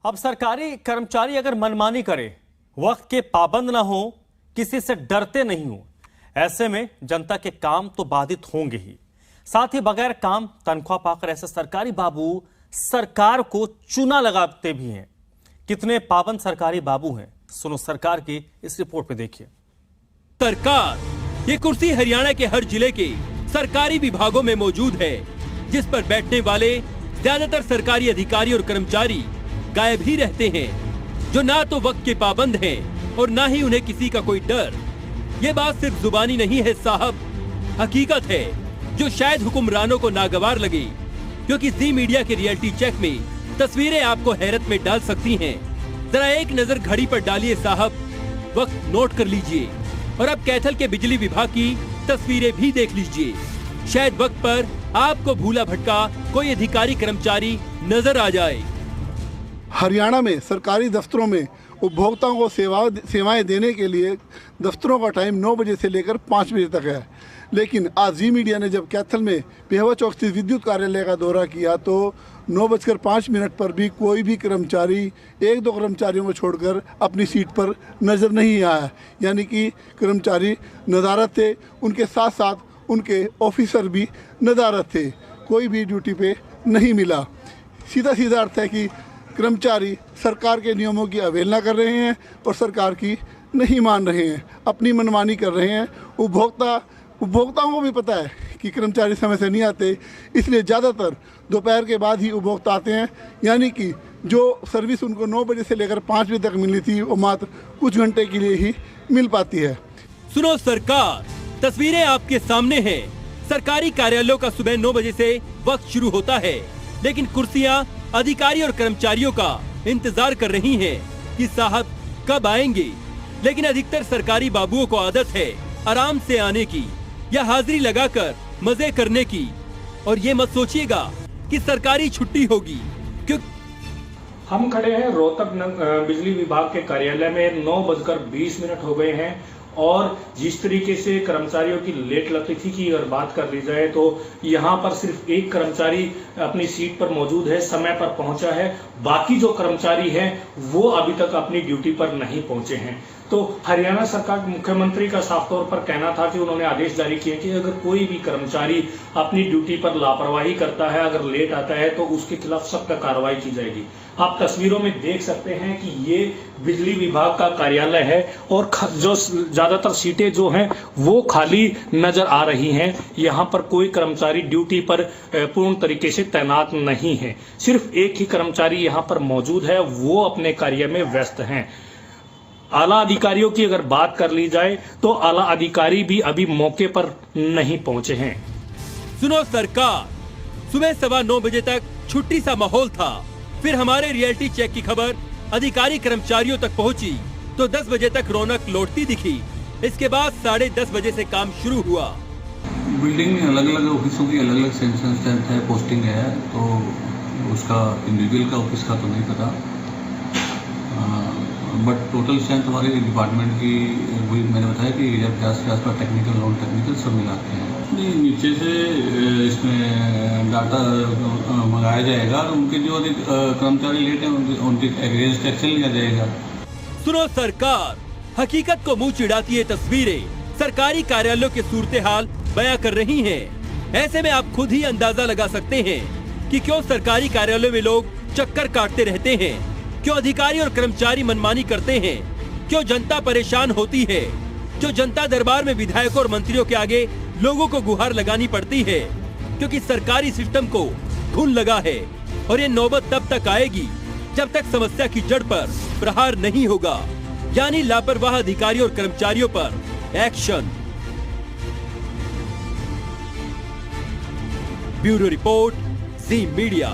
अब सरकारी कर्मचारी अगर मनमानी करे, वक्त के पाबंद ना हो, किसी से डरते नहीं हो, ऐसे में जनता के काम तो बाधित होंगे ही। साथ ही बगैर काम तनख्वाह पाकर ऐसे सरकारी बाबू सरकार को चूना लगाते भी हैं। कितने पाबंद सरकारी बाबू हैं, सुनो सरकार की इस रिपोर्ट में देखिए। सरकार ये कुर्सी हरियाणा के हर जिले के सरकारी विभागों में मौजूद है, जिस पर बैठने वाले ज्यादातर सरकारी अधिकारी और कर्मचारी गायब ही रहते हैं, जो ना तो वक्त के पाबंद हैं और ना ही उन्हें किसी का कोई डर। ये बात सिर्फ जुबानी नहीं है साहब, हकीकत है जो शायद हुक्मरानों को नागवार लगे, क्योंकि जी मीडिया के रियलिटी चेक में तस्वीरें आपको हैरत में डाल सकती हैं। जरा एक नजर घड़ी पर डालिए साहब, वक्त नोट कर लीजिए और अब कैथल के बिजली विभाग की तस्वीरें भी देख लीजिए। शायद वक्त पर आपको भूला भटका कोई अधिकारी कर्मचारी नजर आ जाए। हरियाणा में सरकारी दफ्तरों में उपभोक्ताओं को सेवाएं देने के लिए दफ्तरों का टाइम 9 बजे से लेकर 5 बजे तक है। लेकिन आज जी मीडिया ने जब कैथल में पेहवा चौक स्थित विद्युत कार्यालय का दौरा किया तो 9:05 पर भी कोई भी कर्मचारी, 1-2 कर्मचारियों को छोड़कर अपनी सीट पर नज़र नहीं आया। यानी कि कर्मचारी नदारत थे, उनके साथ साथ उनके ऑफिसर भी नदारत थे, कोई भी ड्यूटी पे नहीं मिला। सीधा सीधा अर्थ है कि कर्मचारी सरकार के नियमों की अवहेलना कर रहे हैं और सरकार की नहीं मान रहे हैं, अपनी मनमानी कर रहे हैं। उपभोक्ताओं को भी पता है कि कर्मचारी समय से नहीं आते, इसलिए ज़्यादातर दोपहर के बाद ही उपभोक्ता आते हैं। यानी कि जो सर्विस उनको 9 बजे से लेकर 5 बजे तक मिलनी थी, वो मात्र कुछ घंटे के लिए ही मिल पाती है। सुनो सरकार, तस्वीरें आपके सामने हैं। सरकारी कार्यालयों का सुबह 9 बजे से वक्त शुरू होता है, लेकिन कुर्सियां अधिकारी और कर्मचारियों का इंतजार कर रही हैं कि साहब कब आएंगे। लेकिन अधिकतर सरकारी बाबुओं को आदत है आराम से आने की या हाजिरी लगाकर मजे करने की। और ये मत सोचिएगा कि सरकारी छुट्टी होगी, क्योंकि हम खड़े हैं रोहतक बिजली विभाग के कार्यालय में। 9:20 हो गए हैं और जिस तरीके से कर्मचारियों की लेट लतीफी की अगर बात कर ली जाए तो यहाँ पर सिर्फ एक कर्मचारी अपनी सीट पर मौजूद है, समय पर पहुंचा है। बाकी जो कर्मचारी हैं वो अभी तक अपनी ड्यूटी पर नहीं पहुंचे हैं। तो हरियाणा सरकार मुख्यमंत्री का साफ तौर पर कहना था कि उन्होंने आदेश जारी किए कि अगर कोई भी कर्मचारी अपनी ड्यूटी पर लापरवाही करता है, अगर लेट आता है तो उसके खिलाफ सख्त कार्रवाई की जाएगी। आप तस्वीरों में देख सकते हैं कि ये बिजली विभाग का कार्यालय है और जो ज्यादातर सीटें जो हैं वो खाली नजर आ रही हैं। यहाँ पर कोई कर्मचारी ड्यूटी पर पूर्ण तरीके से तैनात नहीं है। सिर्फ एक ही कर्मचारी यहाँ पर मौजूद है, वो अपने कार्य में व्यस्त हैं। आला अधिकारियों की अगर बात कर ली जाए तो आला अधिकारी भी अभी मौके पर नहीं पहुंचे हैं। सुनो सरकार, सुबह 9:15 बजे तक छुट्टी सा माहौल था। फिर हमारे रियलिटी चेक की खबर अधिकारी कर्मचारियों तक पहुंची तो 10 बजे तक रौनक लौटती दिखी। इसके बाद 10:30 बजे से काम शुरू हुआ। बिल्डिंग में अलग अलग ऑफिसों की अलग अलग सेंशन स्ट्रेंथ है, पोस्टिंग है, तो उसका इंडिविजुअल का ऑफिस का तो नहीं पता, बट टोटल स्ट्रेंथ हमारे डिपार्टमेंट की वही मैंने बताया कि 1050 के आसपास टेक्निकल, नॉन टेक्निकल सब मिलाते हैं। नहीं, नीचे से इसमें डाटा मंगाया जाएगा और उनके जो कर्मचारी लेट हैं उनके अगेंस्ट एक्शन लिया जाएगा। सुनो सरकार, हकीकत को मुंह चिढ़ाती है तस्वीरें सरकारी कार्यालयों के सूरत हाल बयां कर रही हैं। ऐसे में आप खुद ही अंदाजा लगा सकते हैं कि क्यों सरकारी कार्यालयों में लोग चक्कर काटते रहते हैं, क्यों अधिकारी और कर्मचारी मनमानी करते हैं, क्यों जनता परेशान होती है, क्यों जनता दरबार में विधायकों और मंत्रियों के आगे लोगों को गुहार लगानी पड़ती है, क्योंकि सरकारी सिस्टम को घुन लगा है। और ये नौबत तब तक आएगी जब तक समस्या की जड़ पर प्रहार नहीं होगा, यानी लापरवाह अधिकारियों और कर्मचारियों पर एक्शन। ब्यूरो रिपोर्ट, जी मीडिया।